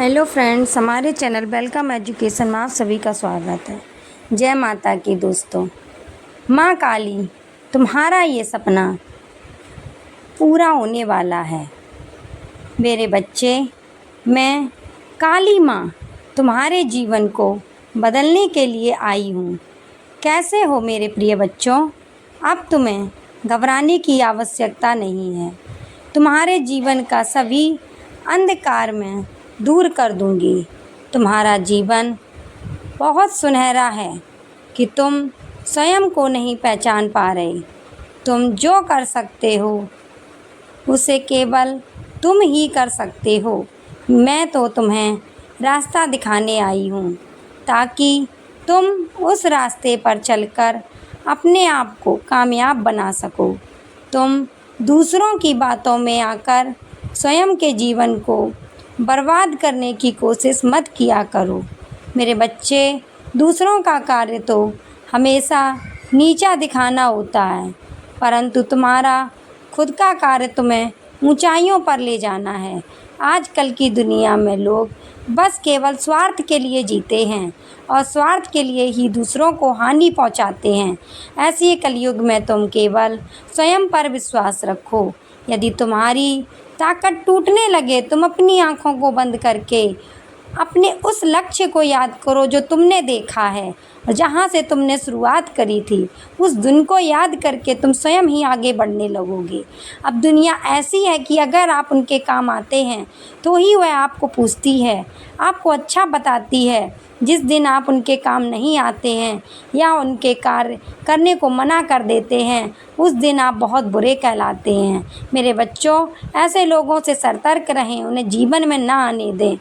Hello friends, हमारे channel welcome education में आप सभी का स्वागत है। जय माता की दोस्तों। माँ काली, तुम्हारा ये सपना पूरा होने वाला है। मेरे बच्चे, मैं काली माँ तुम्हारे जीवन को बदलने के लिए आई हूँ। कैसे हो मेरे प्रिय बच्चों? अब तुम्हें घबराने की आवश्यकता नहीं है। तुम्हारे जीवन का सभी अंधकार में दूर कर दूंगी। तुम्हारा जीवन बहुत सुनहरा है कि तुम स्वयं को नहीं पहचान पा रहे। तुम जो कर सकते हो उसे केवल तुम ही कर सकते हो। मैं तो तुम्हें रास्ता दिखाने आई हूँ ताकि तुम उस रास्ते पर चलकर अपने आप को कामयाब बना सको। तुम दूसरों की बातों में आकर स्वयं के जीवन को बर्बाद करने की कोशिश मत किया करो। मेरे बच्चे, दूसरों का कार्य तो हमेशा नीचा दिखाना होता है, परंतु तुम्हारा खुद का कार्य तुम्हें ऊंचाइयों पर ले जाना है। आजकल की दुनिया में लोग बस केवल स्वार्थ के लिए जीते हैं और स्वार्थ के लिए ही दूसरों को हानि पहुंचाते हैं। ऐसे कलयुग में तुम केवल स्वयं पर विश्वास रखो। यदि तुम्हारी ताकत टूटने लगे, तुम अपनी आँखों को बंद करके अपने उस लक्ष्य को याद करो जो तुमने देखा है और जहाँ से तुमने शुरुआत करी थी। उस दिन को याद करके तुम स्वयं ही आगे बढ़ने लगोगे। अब दुनिया ऐसी है कि अगर आप उनके काम आते हैं तो ही वह आपको पूछती है, आपको अच्छा बताती है। जिस दिन आप उनके काम नहीं आते हैं या उनके कार्य करने को मना कर देते हैं, उस दिन आप बहुत बुरे कहलाते हैं। मेरे बच्चों, ऐसे लोगों से सतर्क रहें, उन्हें जीवन में ना आने दें।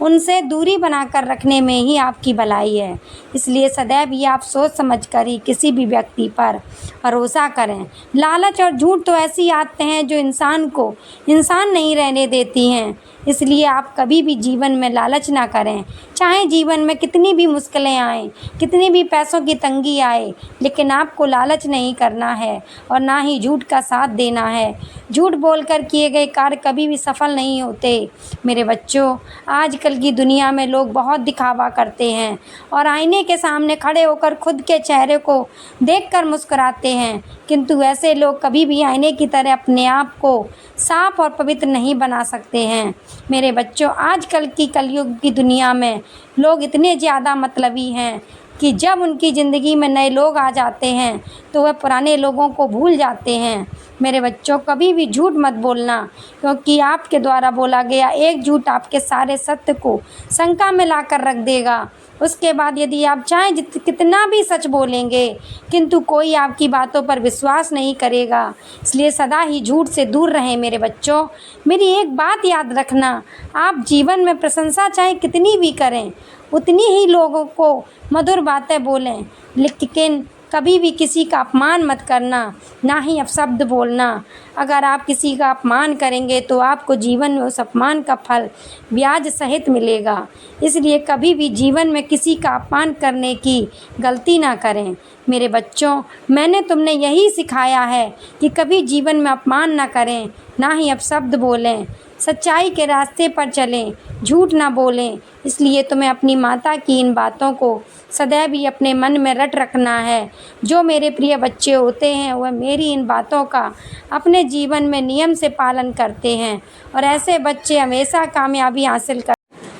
उनसे दूरी बनाकर रखने में ही आपकी भलाई है। इसलिए सदैव ही आप सोच समझ कर ही किसी भी व्यक्ति पर भरोसा करें। लालच और झूठ तो ऐसी आदतें हैं जो इंसान को इंसान नहीं रहने देती हैं। इसलिए आप कभी भी जीवन में लालच ना करें। चाहे जीवन में कितनी भी मुश्किलें आएँ, कितनी भी पैसों की तंगी आए, लेकिन आपको लालच नहीं करना है और ना ही झूठ का साथ देना है। झूठ बोलकर किए गए कार्य कभी भी सफल नहीं होते। मेरे बच्चों, आजकल की दुनिया में लोग बहुत दिखावा करते हैं और आईने के सामने खड़े होकर खुद के चेहरे को देखकर मुस्कुराते हैं, किंतु ऐसे लोग कभी भी आईने की तरह अपने आप को साफ और पवित्र नहीं बना सकते हैं। मेरे बच्चों, आजकल की कलयुग की दुनिया में लोग इतने ज़्यादा मतलबी हैं कि जब उनकी ज़िंदगी में नए लोग आ जाते हैं तो वह पुराने लोगों को भूल जाते हैं। मेरे बच्चों, कभी भी झूठ मत बोलना, क्योंकि आपके द्वारा बोला गया एक झूठ आपके सारे सत्य को शंका में लाकर रख देगा। उसके बाद यदि आप चाहें कितना भी सच बोलेंगे, किंतु कोई आपकी बातों पर विश्वास नहीं करेगा। इसलिए सदा ही झूठ से दूर रहें। मेरे बच्चों, मेरी एक बात याद रखना, आप जीवन में प्रशंसा चाहे कितनी भी करें, उतनी ही लोगों को मधुर बातें बोलें, लेकिन कभी भी किसी का अपमान मत करना, ना ही अपशब्द बोलना। अगर आप किसी का अपमान करेंगे तो आपको जीवन में उस अपमान का फल ब्याज सहित मिलेगा। इसलिए कभी भी जीवन में किसी का अपमान करने की गलती ना करें। मेरे बच्चों, मैंने तुमने यही सिखाया है कि कभी जीवन में अपमान ना करें, ना ही अपशब्द बोलें, सच्चाई के रास्ते पर चलें, झूठ ना बोलें। इसलिए तुम्हें अपनी माता की इन बातों को सदैव ही अपने मन में रट रखना है। जो मेरे प्रिय बच्चे होते हैं वह मेरी इन बातों का अपने जीवन में नियम से पालन करते हैं और ऐसे बच्चे हमेशा कामयाबी हासिल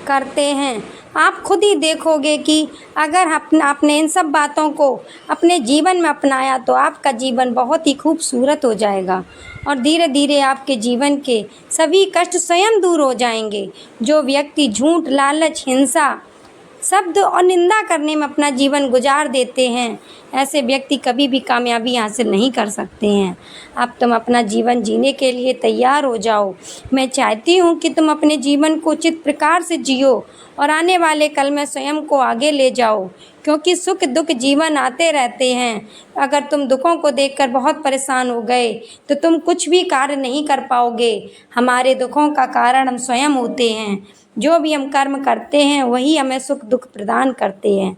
करते हैं। आप खुद ही देखोगे कि अगर आपने इन सब बातों को अपने जीवन में अपनाया तो आपका जीवन बहुत ही खूबसूरत हो जाएगा और धीरे धीरे आपके जीवन के सभी कष्ट स्वयं दूर हो जाएंगे। जो व्यक्ति झूठ, लालच, हिंसा, शब्द और निंदा करने में अपना जीवन गुजार देते हैं, ऐसे व्यक्ति कभी भी कामयाबी हासिल नहीं कर सकते हैं। अब तुम अपना जीवन जीने के लिए तैयार हो जाओ। मैं चाहती हूँ कि तुम अपने जीवन को उचित प्रकार से जियो और आने वाले कल में स्वयं को आगे ले जाओ, क्योंकि सुख दुख जीवन आते रहते हैं। अगर तुम दुखों को देखकर बहुत परेशान हो गए तो तुम कुछ भी कार्य नहीं कर पाओगे। हमारे दुखों का कारण हम स्वयं होते हैं। जो भी हम कर्म करते हैं वही हमें सुख दुख प्रदान करते हैं,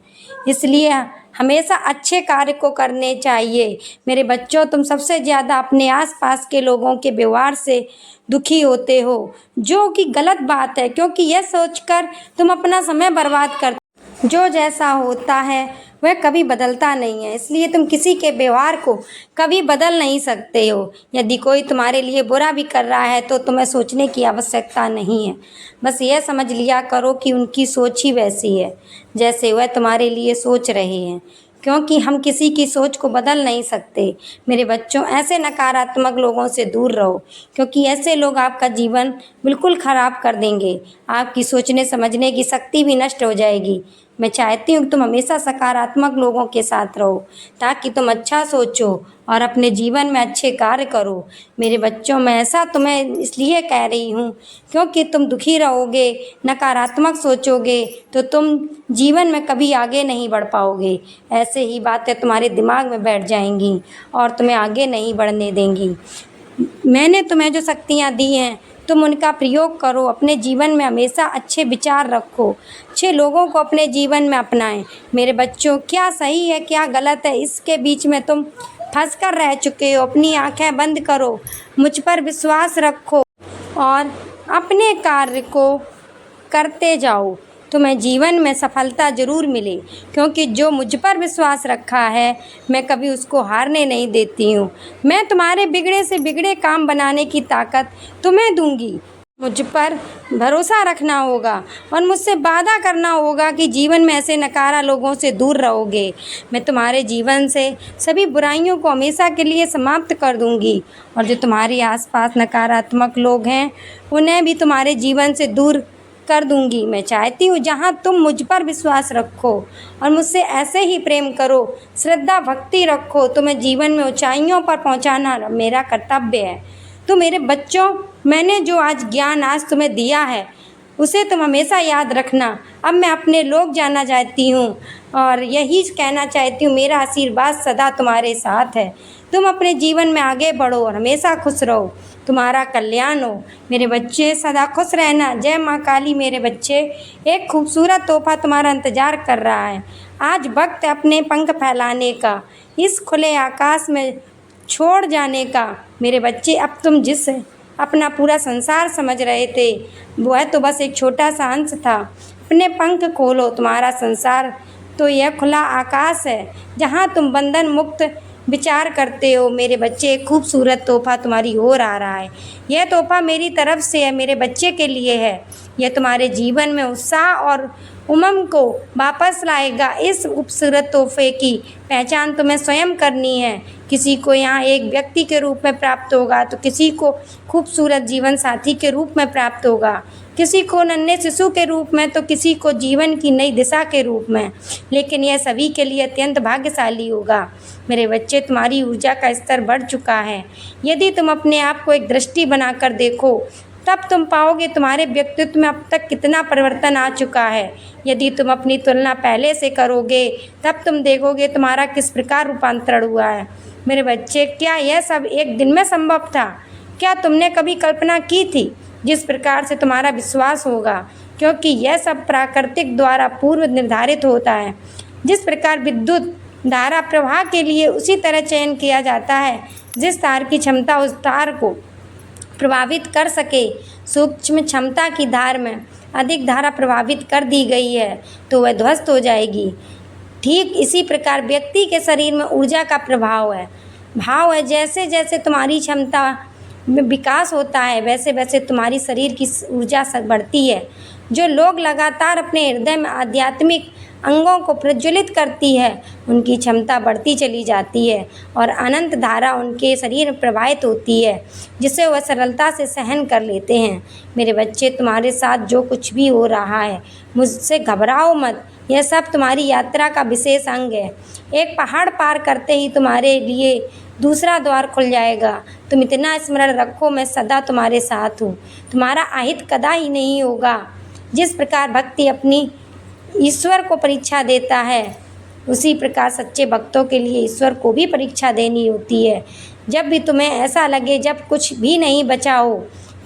इसलिए हमेशा अच्छे कार्य को करने चाहिए। मेरे बच्चों, तुम सबसे ज़्यादा अपने आसपास के लोगों के व्यवहार से दुखी होते हो, जो कि गलत बात है, क्योंकि यह सोचकर तुम अपना समय बर्बाद करते हो। जो जैसा होता है वह कभी बदलता नहीं है, इसलिए तुम किसी के व्यवहार को कभी बदल नहीं सकते हो। यदि कोई तुम्हारे लिए बुरा भी कर रहा है तो तुम्हें सोचने की आवश्यकता नहीं है। बस यह समझ लिया करो कि उनकी सोच ही वैसी है जैसे वह तुम्हारे लिए सोच रहे हैं, क्योंकि हम किसी की सोच को बदल नहीं सकते। मेरे बच्चों, ऐसे नकारात्मक लोगों से दूर रहो, क्योंकि ऐसे लोग आपका जीवन बिल्कुल ख़राब कर देंगे। आपकी सोचने समझने की शक्ति भी नष्ट हो जाएगी। मैं चाहती हूँ कि तुम हमेशा सकारात्मक लोगों के साथ रहो, ताकि तुम अच्छा सोचो और अपने जीवन में अच्छे कार्य करो। मेरे बच्चों, मैं ऐसा तुम्हें इसलिए कह रही हूँ क्योंकि तुम दुखी रहोगे, नकारात्मक सोचोगे तो तुम जीवन में कभी आगे नहीं बढ़ पाओगे। ऐसे ही बातें तुम्हारे दिमाग में बैठ जाएंगी और तुम्हें आगे नहीं बढ़ने देंगी। मैंने तुम्हें जो शक्तियाँ दी हैं तुम उनका प्रयोग करो। अपने जीवन में हमेशा अच्छे विचार रखो, अच्छे लोगों को अपने जीवन में अपनाएं। मेरे बच्चों, क्या सही है क्या गलत है, इसके बीच में तुम फंस कर रह चुके हो। अपनी आंखें बंद करो, मुझ पर विश्वास रखो और अपने कार्य को करते जाओ। तुम्हें जीवन में सफलता ज़रूर मिले, क्योंकि जो मुझ पर विश्वास रखा है मैं कभी उसको हारने नहीं देती हूँ। मैं तुम्हारे बिगड़े से बिगड़े काम बनाने की ताकत तुम्हें दूंगी। मुझ पर भरोसा रखना होगा और मुझसे वादा करना होगा कि जीवन में ऐसे नकारा लोगों से दूर रहोगे। मैं तुम्हारे जीवन से सभी बुराइयों को हमेशा के लिए समाप्त कर दूंगी और जो तुम्हारे आसपास नकारात्मक लोग हैं उन्हें भी तुम्हारे जीवन से दूर कर दूंगी। मैं चाहती हूँ जहाँ तुम मुझ पर विश्वास रखो और मुझसे ऐसे ही प्रेम करो, श्रद्धा भक्ति रखो, तुम्हें जीवन में ऊंचाइयों पर पहुँचाना मेरा कर्तव्य है। तो मेरे बच्चों, मैंने जो आज ज्ञान आज तुम्हें दिया है उसे तुम हमेशा याद रखना। अब मैं अपने लोग जाना चाहती हूँ और यही कहना चाहती हूँ, मेरा आशीर्वाद सदा तुम्हारे साथ है। तुम अपने जीवन में आगे बढ़ो और हमेशा खुश रहो, तुम्हारा कल्याण हो। मेरे बच्चे, सदा खुश रहना। जय माँ काली। मेरे बच्चे, एक खूबसूरत तोहफा तुम्हारा इंतज़ार कर रहा है। आज वक्त है अपने पंख फैलाने का, इस खुले आकाश में छोड़ जाने का। मेरे बच्चे, अब तुम जिस अपना पूरा संसार समझ रहे थे वह तो बस एक छोटा सा अंश था। अपने पंख खोलो, तुम्हारा संसार तो यह खुला आकाश है जहाँ तुम बंधन मुक्त विचार करते हो। मेरे बच्चे, एक खूबसूरत तोहफा तुम्हारी ओर आ रहा है। यह तोहफा मेरी तरफ से है, मेरे बच्चे के लिए है। यह तुम्हारे जीवन में उत्साह और उमंग को वापस लाएगा। इस खूबसूरत तोहफे की पहचान तुम्हें स्वयं करनी है। किसी को यहाँ एक व्यक्ति के रूप में प्राप्त होगा तो किसी को खूबसूरत जीवन साथी के रूप में प्राप्त होगा, किसी को नन्हे शिशु के रूप में तो किसी को जीवन की नई दिशा के रूप में, लेकिन यह सभी के लिए अत्यंत भाग्यशाली होगा। मेरे बच्चे, तुम्हारी ऊर्जा का स्तर बढ़ चुका है। यदि तुम अपने आप को एक दृष्टि बनाकर देखो तब तुम पाओगे तुम्हारे व्यक्तित्व में अब तक कितना परिवर्तन आ चुका है। यदि तुम अपनी तुलना पहले से करोगे तब तुम देखोगे तुम्हारा किस प्रकार रूपांतरण हुआ है। मेरे बच्चे, क्या यह सब एक दिन में संभव था? क्या तुमने कभी कल्पना की थी जिस प्रकार से तुम्हारा विश्वास होगा? क्योंकि यह सब प्राकृतिक द्वारा पूर्व निर्धारित होता है। जिस प्रकार विद्युत धारा प्रवाह के लिए उसी तरह चयन किया जाता है जिस तार की क्षमता उस तार को प्रभावित कर सके। सूक्ष्म क्षमता की धार में अधिक धारा प्रभावित कर दी गई है तो वह ध्वस्त हो जाएगी। ठीक इसी प्रकार व्यक्ति के शरीर में ऊर्जा का प्रभाव है। जैसे जैसे तुम्हारी क्षमता में विकास होता है वैसे वैसे तुम्हारी शरीर की ऊर्जा बढ़ती है। जो लोग लगातार अपने हृदय में आध्यात्मिक अंगों को प्रज्वलित करती है उनकी क्षमता बढ़ती चली जाती है और अनंत धारा उनके शरीर में प्रवाहित होती है जिसे वह सरलता से सहन कर लेते हैं। मेरे बच्चे, तुम्हारे साथ जो कुछ भी हो रहा है मुझसे घबराओ मत। यह सब तुम्हारी यात्रा का विशेष अंग है। एक पहाड़ पार करते ही तुम्हारे लिए दूसरा द्वार खुल जाएगा। तुम इतना स्मरण रखो, मैं सदा तुम्हारे साथ हूँ। तुम्हारा अहित कदा ही नहीं होगा। जिस प्रकार भक्ति अपनी ईश्वर को परीक्षा देता है उसी प्रकार सच्चे भक्तों के लिए ईश्वर को भी परीक्षा देनी होती है। जब भी तुम्हें ऐसा लगे जब कुछ भी नहीं बचा हो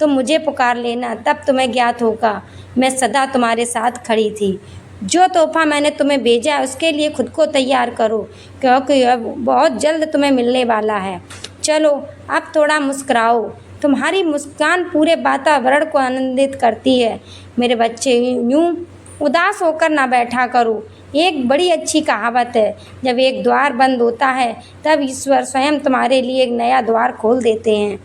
तुम मुझे पुकार लेना, तब तुम्हें ज्ञात होगा मैं सदा तुम्हारे साथ खड़ी थी। जो तोहफ़ा मैंने तुम्हें भेजा है उसके लिए खुद को तैयार करो, क्योंकि यह बहुत जल्द तुम्हें मिलने वाला है। चलो अब थोड़ा मुस्कुराओ, तुम्हारी मुस्कान पूरे वातावरण को आनंदित करती है। मेरे बच्चे, यूँ उदास होकर ना बैठा करो। एक बड़ी अच्छी कहावत है, जब एक द्वार बंद होता है तब ईश्वर स्वयं तुम्हारे लिए एक नया द्वार खोल देते हैं।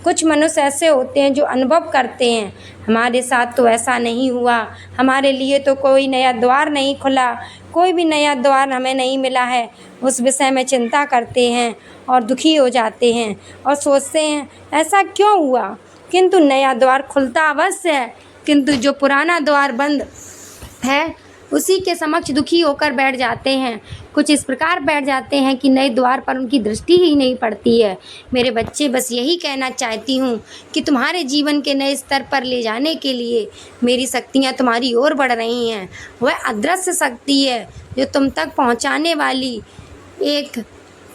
कुछ मनुष्य ऐसे होते हैं जो अनुभव करते हैं, हमारे साथ तो ऐसा नहीं हुआ, हमारे लिए तो कोई नया द्वार नहीं खुला, कोई भी नया द्वार हमें नहीं मिला है। उस विषय में चिंता करते हैं और दुखी हो जाते हैं और सोचते हैं ऐसा क्यों हुआ। किंतु नया द्वार खुलता अवश्य है, किंतु जो पुराना द्वार बंद है उसी के समक्ष दुखी होकर बैठ जाते हैं। कुछ इस प्रकार बैठ जाते हैं कि नए द्वार पर उनकी दृष्टि ही नहीं पड़ती है। मेरे बच्चे, बस यही कहना चाहती हूँ कि तुम्हारे जीवन के नए स्तर पर ले जाने के लिए मेरी शक्तियाँ तुम्हारी ओर बढ़ रही हैं। वह अदृश्य शक्ति है जो तुम तक पहुँचाने वाली एक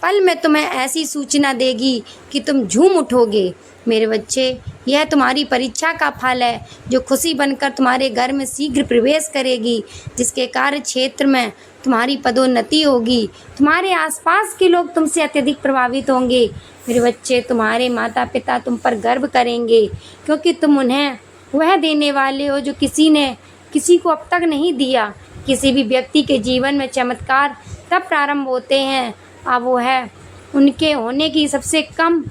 पल में तुम्हें ऐसी सूचना देगी कि तुम झूम उठोगे। मेरे बच्चे, यह तुम्हारी परीक्षा का फल है जो खुशी बनकर तुम्हारे घर में शीघ्र प्रवेश करेगी, जिसके कार्य क्षेत्र में तुम्हारी पदोन्नति होगी। तुम्हारे आसपास के लोग तुमसे अत्यधिक प्रभावित होंगे। मेरे बच्चे, तुम्हारे माता पिता तुम पर गर्व करेंगे, क्योंकि तुम उन्हें वह देने वाले हो जो किसी ने किसी को अब तक नहीं दिया। किसी भी व्यक्ति के जीवन में चमत्कार तब प्रारंभ होते हैं अब वो है उनके होने की सबसे कम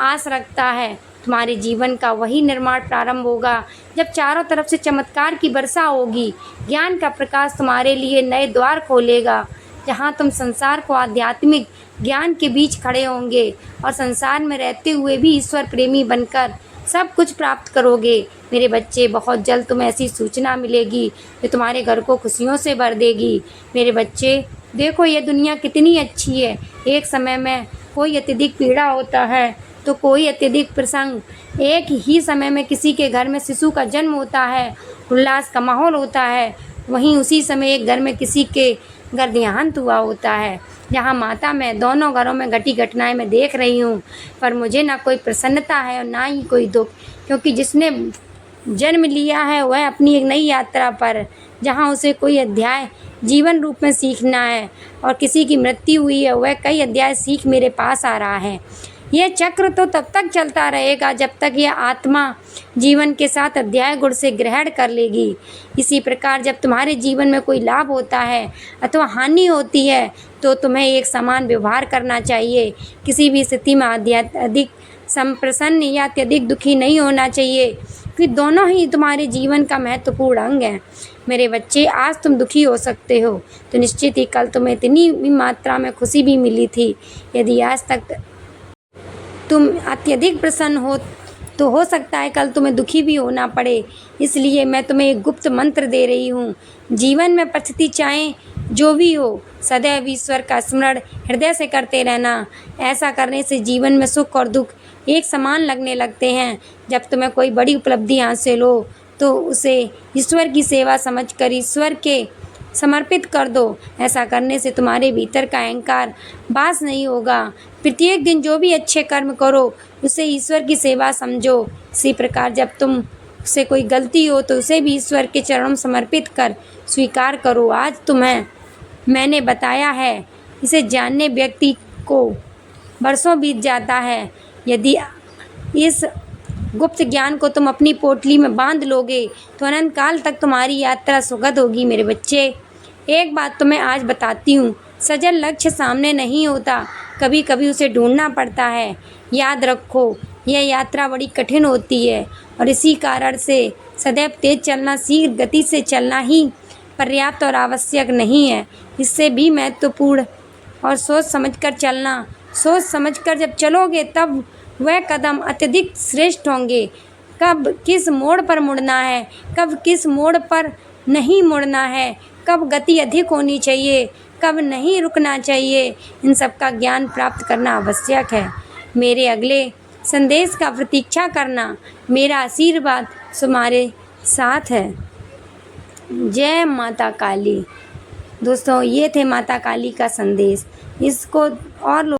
आस रखता है। तुम्हारे जीवन का वही निर्माण प्रारंभ होगा जब चारों तरफ से चमत्कार की वर्षा होगी। ज्ञान का प्रकाश तुम्हारे लिए नए द्वार खोलेगा, जहाँ तुम संसार को आध्यात्मिक ज्ञान के बीच खड़े होंगे और संसार में रहते हुए भी ईश्वर प्रेमी बनकर सब कुछ प्राप्त करोगे। मेरे बच्चे, बहुत जल्द तुम्हें ऐसी सूचना मिलेगी जो तुम्हारे घर को खुशियों से भर देगी। मेरे बच्चे, देखो ये दुनिया कितनी अच्छी है। एक समय में कोई अत्यधिक पीड़ा होता है तो कोई अत्यधिक प्रसंग। एक ही समय में किसी के घर में शिशु का जन्म होता है, उल्लास का माहौल होता है, वहीं उसी समय एक घर में किसी के घर देहांत हुआ होता है। जहाँ माता मैं दोनों घरों में घटी घटनाएं मैं देख रही हूँ, पर मुझे ना कोई प्रसन्नता है और ना ही कोई दुख, क्योंकि जिसने जन्म लिया है वह अपनी एक नई यात्रा पर, जहाँ उसे कोई अध्याय जीवन रूप में सीखना है, और किसी की मृत्यु हुई है वह कई अध्याय सीख मेरे पास आ रहा है। यह चक्र तो तब तक चलता रहेगा जब तक यह आत्मा जीवन के साथ अध्याय गुण से ग्रहण कर लेगी। इसी प्रकार जब तुम्हारे जीवन में कोई लाभ होता है अथवा हानि होती है तो तुम्हें एक समान व्यवहार करना चाहिए। किसी भी स्थिति में अधिक संप्रसन्न या अत्यधिक दुखी नहीं होना चाहिए, कि दोनों ही तुम्हारे जीवन का महत्वपूर्ण अंग हैं। मेरे बच्चे, आज तुम दुखी हो सकते हो तो निश्चित ही कल तुम्हें इतनी मात्रा में खुशी भी मिली थी। यदि आज तक तुम अत्यधिक प्रसन्न हो तो हो सकता है कल तुम्हें दुखी भी होना पड़े। इसलिए मैं तुम्हें एक गुप्त मंत्र दे रही हूँ। जीवन में परिस्थिति चाहे जो भी हो, सदैव ईश्वर का स्मरण हृदय से करते रहना। ऐसा करने से जीवन में सुख और दुख एक समान लगने लगते हैं। जब तुम्हें कोई बड़ी उपलब्धि हासिल हो तो उसे ईश्वर की सेवा समझकर ईश्वर के समर्पित कर दो। ऐसा करने से तुम्हारे भीतर का अहंकार बास नहीं होगा। प्रत्येक दिन जो भी अच्छे कर्म करो उसे ईश्वर की सेवा समझो। इसी प्रकार जब तुम से कोई गलती हो तो उसे भी ईश्वर के चरणों में समर्पित कर स्वीकार करो। आज तुम्हें मैंने बताया है, इसे जानने व्यक्ति को वर्षों बीत जाता है। यदि इस गुप्त ज्ञान को तुम अपनी पोटली में बांध लोगे तो अनंत काल तक तुम्हारी यात्रा सुखद होगी। मेरे बच्चे, एक बात तुम्हें आज बताती हूँ, सजल लक्ष्य सामने नहीं होता, कभी कभी उसे ढूंढना पड़ता है। याद रखो, यह यात्रा बड़ी कठिन होती है और इसी कारण से सदैव तेज चलना, शीघ्र गति से चलना ही पर्याप्त और आवश्यक नहीं है। इससे भी महत्वपूर्ण और सोच समझकर चलना। सोच समझकर जब चलोगे तब वह कदम अत्यधिक श्रेष्ठ होंगे। कब किस मोड़ पर मुड़ना है, कब किस मोड़ पर नहीं मुड़ना है, कब गति अधिक होनी चाहिए, कब नहीं रुकना चाहिए, इन सब का ज्ञान प्राप्त करना आवश्यक है। मेरे अगले संदेश का प्रतीक्षा करना। मेरा आशीर्वाद तुम्हारे साथ है। जय माता काली। दोस्तों, ये थे माता काली का संदेश। इसको और